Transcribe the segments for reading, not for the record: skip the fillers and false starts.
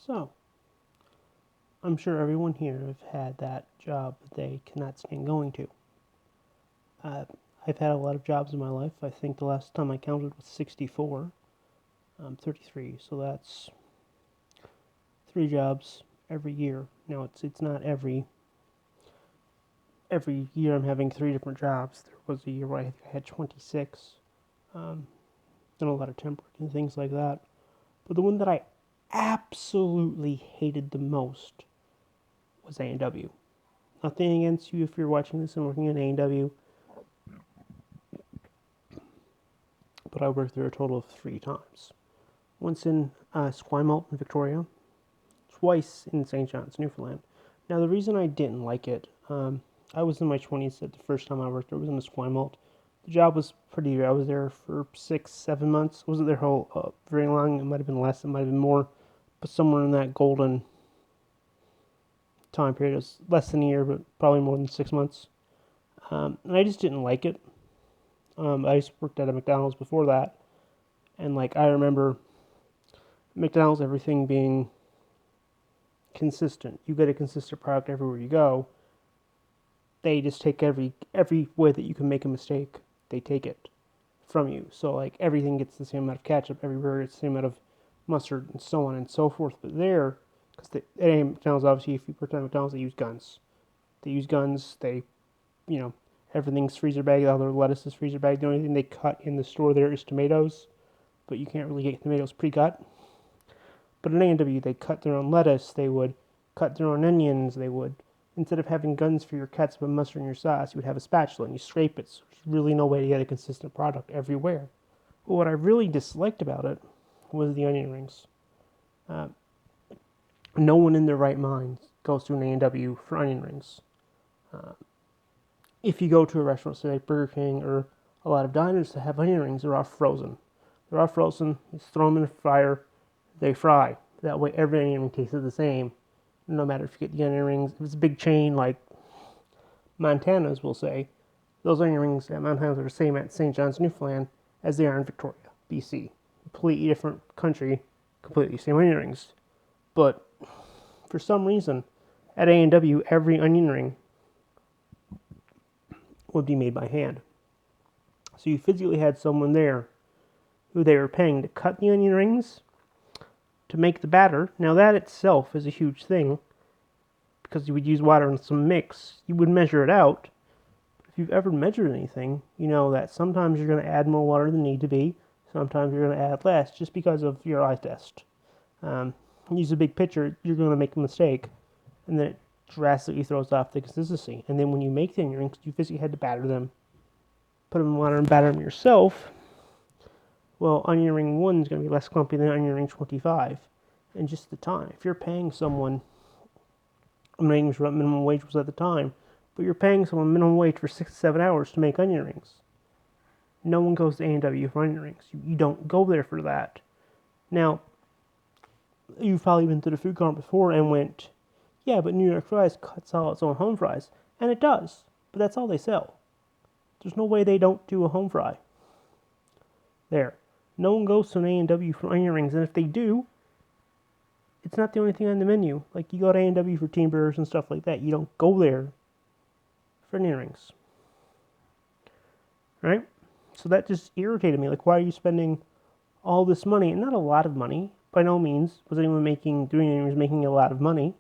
So, I'm sure everyone here have had that job that they cannot stand going to. Uh, I've had a lot of jobs in my life. I think the last time I counted was 64. I'm 33, so that's 3 jobs every year. Now it's not every year I'm having 3 different jobs. There was a year where I think I had 26. Um, Done a lot of temp work and things like that. But the one that I absolutely hated the most was A&W. Nothing against you if you're watching this and working at A&W, but I worked there a total of 3 times. Once in Esquimalt in Victoria, twice in St. John's, Newfoundland. Now, the reason I didn't like it, I was in my 20s at the first time I worked there. It was in Esquimalt. The job was pretty good. I was there for 6, 7 months. I wasn't there very long. It might have been less. It might have been more. But somewhere in that golden time period. It was less than a year, but probably more than 6 months. And I just didn't like it. I just worked at a McDonald's before that. And I remember McDonald's, everything being consistent. You get a consistent product everywhere you go. They just take every way that you can make a mistake, they take it from you. So everything gets the same amount of ketchup, every burger gets the same amount of mustard, and so on and so forth. But there, because at McDonald's, obviously, if you work at McDonald's, they use guns. They, you know, everything's freezer bagged. All their lettuce is freezer bagged. The only thing they cut in the store there is tomatoes, but you can't really get tomatoes pre-cut. But at A&W, they cut their own lettuce. They would cut their own onions. They would, instead of having guns for your ketchup and mustard and your sauce, you would have a spatula and you scrape it. So there's really no way to get a consistent product everywhere. But what I really disliked about it was the onion rings. Uh, no one in their right mind goes to an A&W for onion rings. If you go to a restaurant, say like Burger King or a lot of diners that have onion rings, they're all frozen. They're all frozen. You just throw them in the fryer. They fry. That way every onion ring tastes the same. No matter if you get the onion rings. If it's a big chain like Montana's, we'll say, those onion rings at Montana's are the same at St. John's, Newfoundland, as they are in Victoria, BC. Completely different country, completely same onion rings. But for some reason, at A&W, every onion ring would be made by hand. So you physically had someone there who they were paying to cut the onion rings, to make the batter. Now that itself is a huge thing, because you would use water and some mix. You would measure it out. If you've ever measured anything, you know that sometimes you're going to add more water than need to be. Sometimes you're going to add less just because of your eye test. Use a big pitcher, you're going to make a mistake, and then it drastically throws off the consistency. And then when you make the onion rings, you physically had to batter them, put them in water and batter them yourself. Well, onion ring 1 is going to be less clumpy than onion ring 25. And just the time. If you're paying someone, I'm not even sure what minimum wage was at the time, but you're paying someone minimum wage for 6 to 7 hours to make onion rings. No one goes to A&W for onion rings. You don't go there for that. Now, you've probably been to the food court before and went, yeah, but New York Fries cuts all its own home fries. And it does, but that's all they sell. There's no way they don't do a home fry. There. No one goes to an A&W for onion rings, and if they do, it's not the only thing on the menu. Like, you go to A&W for teen burgers and stuff like that. You don't go there for onion rings. Right? So that just irritated me. Like, why are you spending all this money? And not a lot of money. By no means was anyone doing onion rings making a lot of money.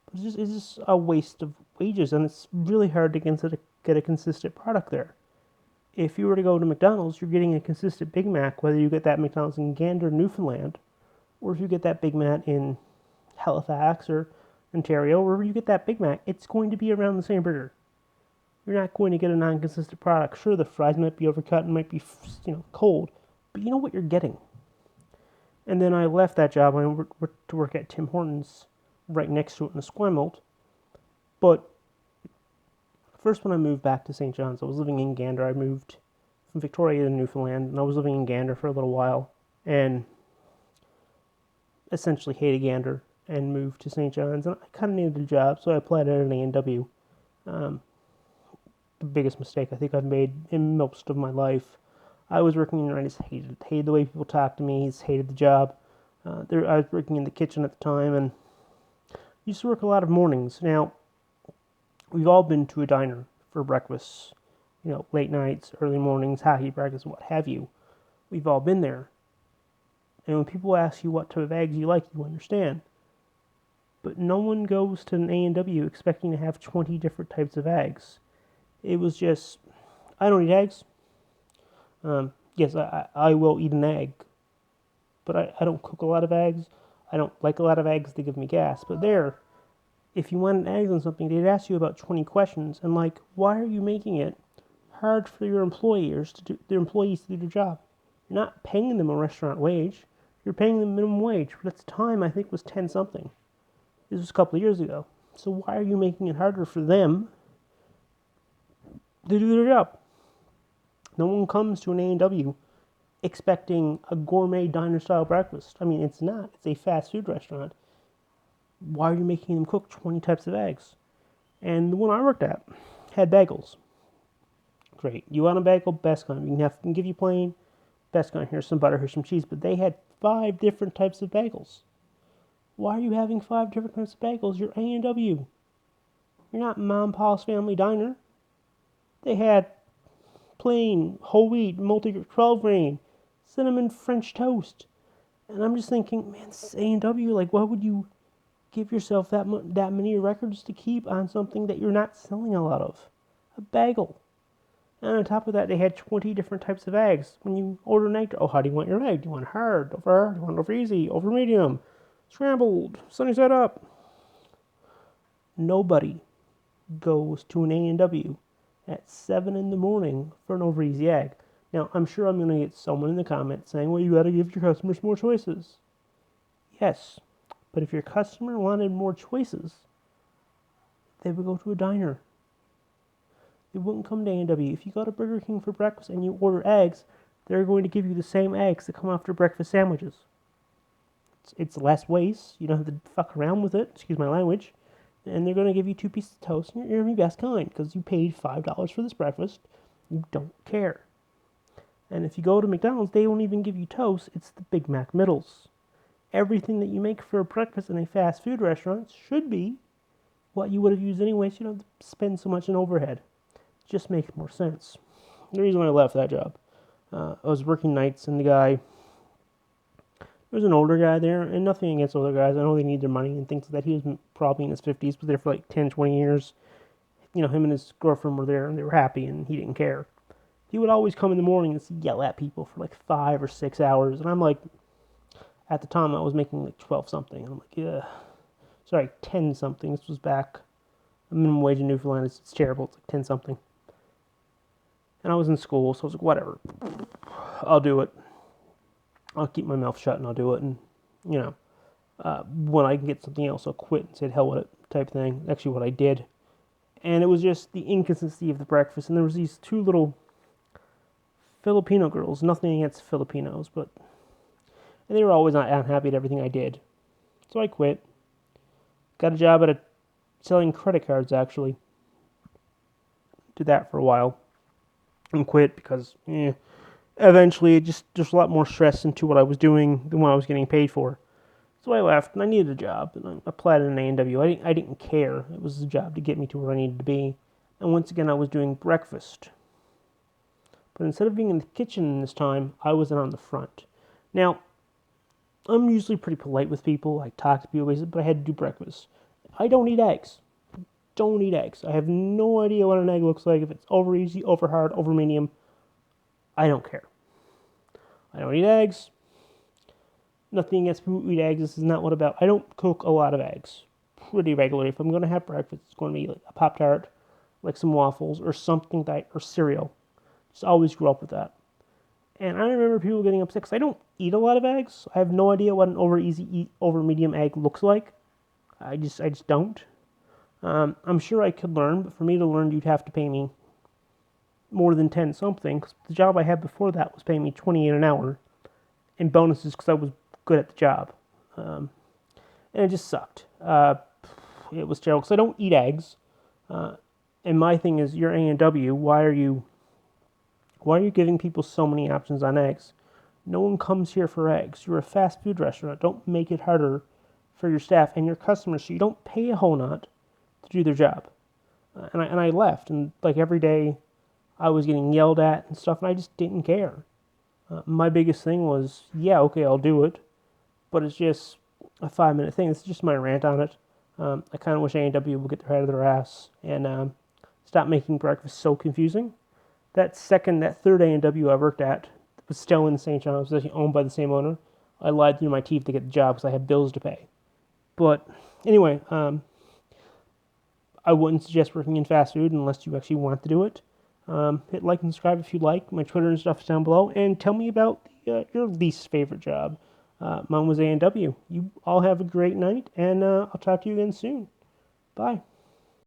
But it's just a waste of wages, and it's really hard to get a consistent product there. If you were to go to McDonald's, you're getting a consistent Big Mac, whether you get that McDonald's in Gander, Newfoundland, or if you get that Big Mac in Halifax or Ontario, wherever you get that Big Mac, it's going to be around the same burger. You're not going to get a non-consistent product. Sure, the fries might be overcut and might be, cold, but you know what you're getting. And then I left that job and I went to work at Tim Hortons, right next to it in Esquimalt. But first, when I moved back to St. John's, I was living in Gander. I moved from Victoria to Newfoundland, and I was living in Gander for a little while, and essentially hated Gander, and moved to St. John's, and I kind of needed a job, so I applied at an A&W. The biggest mistake I think I've made in most of my life. I was working in, and I just hated the way people talked to me, just hated the job. I was working in the kitchen at the time, and used to work a lot of mornings. Now, we've all been to a diner for breakfast, late nights, early mornings, hockey practice, what have you. We've all been there. And when people ask you what type of eggs you like, you understand. But no one goes to an A&W expecting to have 20 different types of eggs. It was just, I don't eat eggs. Yes, I will eat an egg, but I don't cook a lot of eggs. I don't like a lot of eggs. They give me gas. But there, if you wanted eggs on something, they'd ask you about 20 questions. And why are you making it hard for your employees to do their job? You're not paying them a restaurant wage. You're paying them minimum wage, which at the time I think was 10 something. This was a couple of years ago. So why are you making it harder for them to do their job? No one comes to an A&W expecting a gourmet diner-style breakfast. I mean, it's not. It's a fast food restaurant. Why are you making them cook 20 types of eggs? And the one I worked at had bagels. Great. You want a bagel? Best kind. We can give you plain. Best kind. Here's some butter. Here's some cheese. But they had 5 different types of bagels. Why are you having 5 different types of bagels? You're A&W. You're not Mom and Pa's Family Diner. They had plain, whole wheat, multi 12 grain, cinnamon French toast. And I'm just thinking, man, this is A&W. Why would you give yourself that many records to keep on something that you're not selling a lot of? A bagel. And on top of that, they had 20 different types of eggs. When you order an egg, how do you want your egg? Do you want hard, over hard? Do you want over easy, over medium, scrambled, sunny side up? Nobody goes to an A&W at 7 in the morning for an over easy egg. Now, I'm sure I'm going to get someone in the comments saying, well, you got to give your customers more choices. Yes, but if your customer wanted more choices, they would go to a diner. They wouldn't come to A&W. If you go to Burger King for breakfast and you order eggs, they're going to give you the same eggs that come after breakfast sandwiches. It's less waste. You don't have to fuck around with it. Excuse my language. And they're going to give you 2 pieces of toast, and you're going to be best kind because you paid $5 for this breakfast. You don't care. And if you go to McDonald's, they won't even give you toast. It's the Big Mac middles. Everything that you make for a breakfast in a fast food restaurant should be what you would have used anyway, so you don't have to spend so much in overhead. It just makes more sense. The reason I left that job, I was working nights, and there was an older guy there, and nothing against older guys. I know they need their money and things like that. He was probably in his 50s, but there for 10, 20 years. Him and his girlfriend were there, and they were happy, and he didn't care. He would always come in the morning and yell at people for 5 or 6 hours, and I'm at the time I was making 12 something, and I'm yeah, sorry, 10 something. This was back, minimum wage in Newfoundland, it's terrible, it's 10 something. And I was in school, so I was whatever, I'll do it. I'll keep my mouth shut and I'll do it, and when I can get something else, I'll quit and say hell with it, type thing. Actually, what I did, and it was just the inconsistency of the breakfast. And there was these 2 little Filipino girls. Nothing against Filipinos, and they were always not unhappy at everything I did. So I quit. Got a job at selling credit cards. Actually, did that for a while, and quit because eventually, there's a lot more stress into what I was doing than what I was getting paid for. So I left, and I needed a job, and I applied at an A&W. I didn't care. It was a job to get me to where I needed to be. And once again, I was doing breakfast. But instead of being in the kitchen this time, I was on the front. Now, I'm usually pretty polite with people. I talk to people, but I had to do breakfast. I don't eat eggs. Don't eat eggs. I have no idea what an egg looks like. If it's over easy, over hard, over medium, I don't care. I don't eat eggs. Nothing against people who eat eggs. This is not what about. I don't cook a lot of eggs pretty regularly. If I'm going to have breakfast, it's going to be a Pop-Tart, some waffles, or something or cereal. Just always grew up with that. And I remember people getting upset because I don't eat a lot of eggs. I have no idea what an over medium egg looks like. I just don't. I'm sure I could learn, but for me to learn, you'd have to pay me more than 10 something. Because the job I had before that was paying me $28 an hour, and bonuses because I was good at the job. And it just sucked. It was terrible because I don't eat eggs. And my thing is, you're A&W. Why are you giving people so many options on eggs? No one comes here for eggs. You're a fast food restaurant. Don't make it harder for your staff and your customers so you don't pay a whole lot to do their job. And I left, and like every day I was getting yelled at and stuff, and I just didn't care. My biggest thing was, yeah, okay, I'll do it, but it's just a 5 minute thing. It's just my rant on it. I kind of wish A&W would get their head out of their ass and stop making breakfast so confusing. That third A&W I worked at was still in St. John's, was actually owned by the same owner. I lied through my teeth to get the job because I had bills to pay. But anyway, I wouldn't suggest working in fast food unless you actually want to do it. Hit like and subscribe if you like. My Twitter and stuff is down below. And tell me about your least favorite job. Mine was A&W. You all have a great night, and I'll talk to you again soon. Bye.